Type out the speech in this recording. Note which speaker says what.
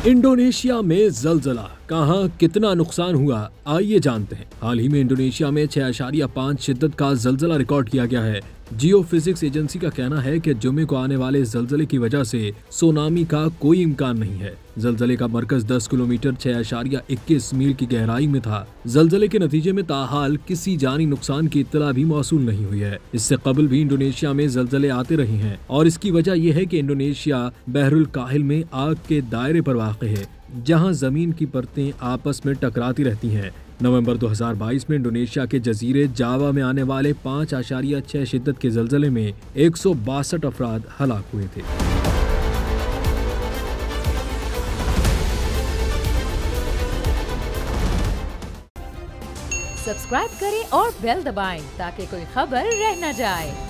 Speaker 1: Indonesia में जलजला, कहां कितना नुकसान हुआ, आइए जानते हैं। हाल ही में इंडोनेशिया में 6.5 शिद्दत का जलजला रिकॉर्ड किया गया है। जियो फिजिक्स एजेंसी का कहना है कि जुमे को आने वाले जलजले की वजह से सुनामी का कोई इम्कान नहीं है। जलजले का मरकज 10 किलोमीटर 6.21 मील की गहराई में था। जलजले के नतीजे में ताहाल किसी जानी नुकसान की इत्तला भी मौसूल नहीं हुई है। इससे कबल भी इंडोनेशिया में जलजले आते रहे हैं और इसकी वजह यह है कि इंडोनेशिया बहरुल काहिल में आग के दायरे पर वाक़ है, जहां जमीन की परतें आपस में टकराती रहती हैं। नवंबर 2022 में इंडोनेशिया के जजीरे जावा में आने वाले 5.6 शिद्दत के जलजले में 162 अफराद हलाक हुए थे।
Speaker 2: सब्सक्राइब करें और बेल दबाएं ताकि कोई खबर रह न जाए।